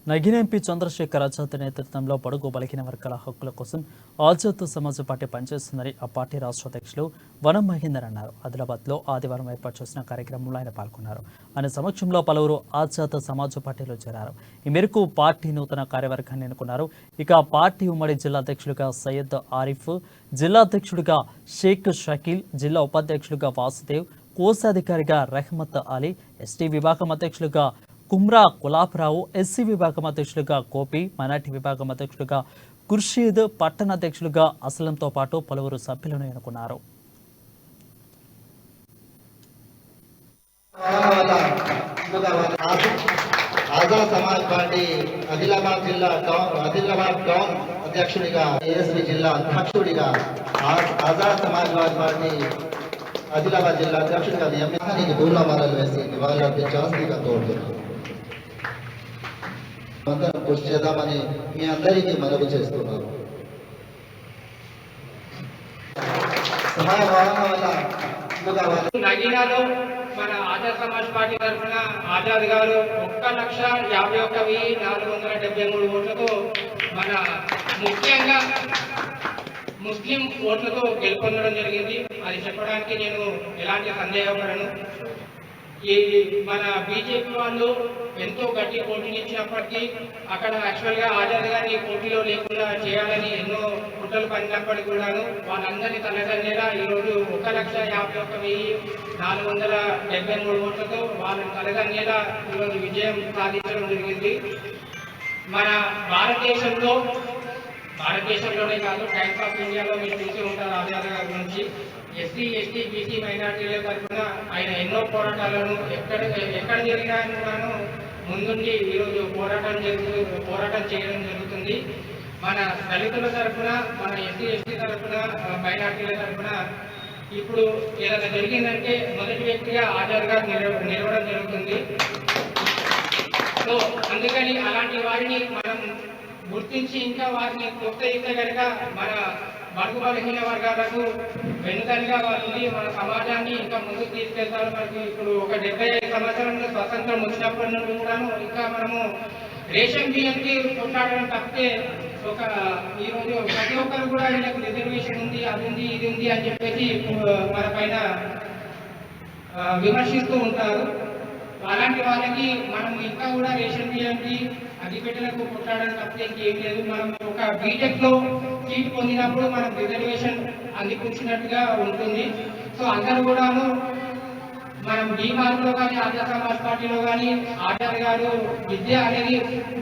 నగిన MP Chandrasekhar Azad నేతృత్వంలో పొడుగు బలహీన వర్గాల హక్కుల కోసం ఆజాద్ సమాజ్ పార్టీ పనిచేస్తుందని ఆ పార్టీ రాష్ట్ర అధ్యక్షులు వనం మహేందర్ అన్నారు. ఆదిలాబాద్లో ఆదివారం ఏర్పాటు చేసిన కార్యక్రమంలో ఆయన పాల్గొన్నారు. ఆయన సమక్షంలో పలువురు ఆజాద్ సమాజ్ పార్టీలో చేరారు. ఈ మేరకు పార్టీ నూతన కార్యవర్గాన్ని ఎన్నుకున్నారు. ఇక పార్టీ ఉమ్మడి జిల్లా అధ్యక్షులుగా సయ్యద్ ఆరిఫ్, జిల్లా అధ్యక్షుడిగా షేక్ షకీల్, జిల్లా ఉపాధ్యక్షులుగా వాసుదేవ్, కోశాధికారిగా రెహమత్ అలీ, ఎస్టీ విభాగం అధ్యక్షులుగా కుమ్రా గులాబరావు, ఎస్సీ విభాగం అధ్యక్షులుగా గోపి, మైనార్టీ విభాగం అధ్యక్షులుగా ఖుర్షీద్, పట్టణ అధ్యక్షులుగా అసలంతో పాటు పలువురు సభ్యులను ఎన్నుకున్నారు. ఆజాద్ సమాజ్ పార్టీ ఆదిలాబాద్ టౌన్ అధ్యక్షుడిగా, ఏఎస్పీ జిల్లా అధ్యక్షుడిగా, ఆజాద్ సమాజ్ పార్టీ ఆదిలాబాద్ జిల్లా అధ్యక్షుడిగా నియమించడానికి పూలమాలలు వేసి నివాళులు అర్పించాల్సిందిగా కోరుతున్నాను. అందరం కృషి చేద్దామని మీ అందరికీ మనవి చేస్తున్నాను. నగీనాలో మన ఆజాద్ సమాజ్ పార్టీ తరఫున ఆజాద్ గారు 1,51,473 ఓట్లతో మన ముఖ్యంగా ముస్లిం ఓట్లతో గెలుపొందడం జరిగింది. అది చెప్పడానికి నేను ఎలాంటి సందేహపడను. ఈ మన బీజేపీ వాళ్ళు ఎంతో గట్టి పోటీని ఇచ్చినప్పటికీ అక్కడ యాక్చువల్గా ఆజాద్ గారిని పోటీలో లేకుండా చేయాలని ఎన్నో కుట్రలు పడినప్పటికీ కూడాను వాళ్ళందరినీ తలదన్నేలా ఈరోజు 1,51,473 ఓట్లతో వాళ్ళని తలదన్నేలా ఈరోజు విజయం సాధించడం జరిగింది. మన భారతదేశంలోనే కాదు, టైమ్స్ ఆఫ్ ఇండియాలో మీరు చూసి ఉంటారు ఆజాద్ గారి గురించి. ఎస్సీ, ఎస్టీ, బీసీ మైనార్టీల తరఫున ఆయన ఎన్నో పోరాటాలను ఎక్కడ జరిగినా కూడాను ముందుండి ఈరోజు పోరాటం చేయడం జరుగుతుంది. మన దళితుల తరఫున, మన ఎస్సీ, ఎస్టీ తరఫున, మైనార్టీల తరఫున ఇప్పుడు ఏదైనా జరిగిందంటే మొదటి వ్యక్తిగా ఆజాద్ గారు నిలవడం జరుగుతుంది. సో అందుకని అలాంటి వారిని మనం గుర్తించి ఇంకా వారిని ప్రోత్సహిస్తే కనుక మన బడుగు బలహీన వర్గాలకు వెనుకలుగా వారు మన సమాజాన్ని ఇంకా ముందుకు తీసుకెళ్తారు. మనకి ఇప్పుడు ఒక 75 సంవత్సరంలో స్వతంత్రం వచ్చినప్పటి నుండి కూడాను ఇంకా మనము రేషన్ బియ్యంకి కొట్లాడడం తప్పితే ఈరోజు ప్రతి ఒక్కరు కూడా వీళ్ళకు రిజర్వేషన్ ఉంది, అది ఉంది, ఇది ఉంది అని చెప్పేసి మన పైన విమర్శిస్తూ ఉంటారు. అలాంటి వాళ్ళకి మనం ఇంకా కూడా రేషన్ బియ్యంకి అగ్గిపెట్టెలకు కొట్లాడడం తప్పితే ఇంకేం లేదు. మనం ఒక బీటెక్లో సీట్ పొందినప్పుడు మనం రిజర్వేషన్ అందిపుచ్చినట్టుగా ఉంటుంది. సో అందరూ కూడాను మనం బీమార్లో కానీ ఆజాద్ సమాజ్ పార్టీలో కానీ ఆజాద్ గారు విద్య అనేది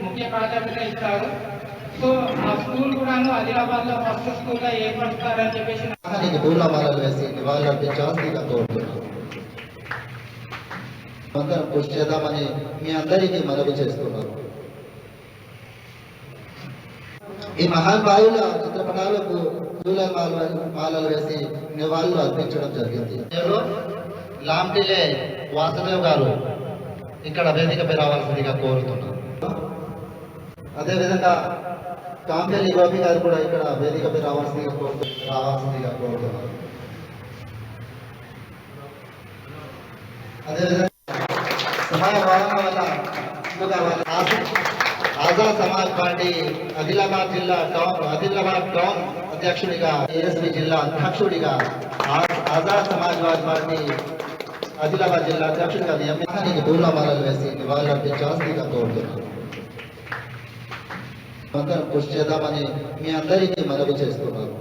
ముఖ్య ప్రాధాన్యత ఇస్తారు. సో ఆ స్కూల్ కూడాను ఆదిలాబాద్లో ఫస్ట్ స్కూల్గా ఏర్పరుస్తారని చెప్పేసి పూలమాలలు వేసి నివాళులు అర్పించాల్సిందిగా కోరుతున్నాను. అందరం కృషి చేద్దామని మీ అందరికీ మనవి చేస్తున్నాను. ఈ మహానుభావుల చిత్రపటాలకు పూలమాలలు వేసి నివాళులు అర్పించడం జరిగింది. లాంటిలే వాసుదేవ్ గారు ఇక్కడ వేదికపై రావాల్సిందిగా కోరుతున్నాను. అదేవిధంగా కాంపెల్లి గోపి గారు కూడా ఇక్కడ వేదికపై రావాల్సిందిగా కోరుతున్నారు. అదేవిధంగా ఆజాద్ సమాజ్ పార్టీ ఆదిలాబాద్ టౌన్ అధ్యక్షుడిగా, ఏఎస్పీ జిల్లా అధ్యక్షుడిగా, ఆజాద్ సమాజ్ పార్టీ ఆదిలాబాద్ జిల్లా అధ్యక్షుడిగా నియమించడానికి పూలమాలలు వేసి నివాళులు అర్పించాల్సిందిగా కోరుతున్నాను. అందరం కృషి చేద్దామని మీ అందరికీ మనవి చేస్తున్నాను.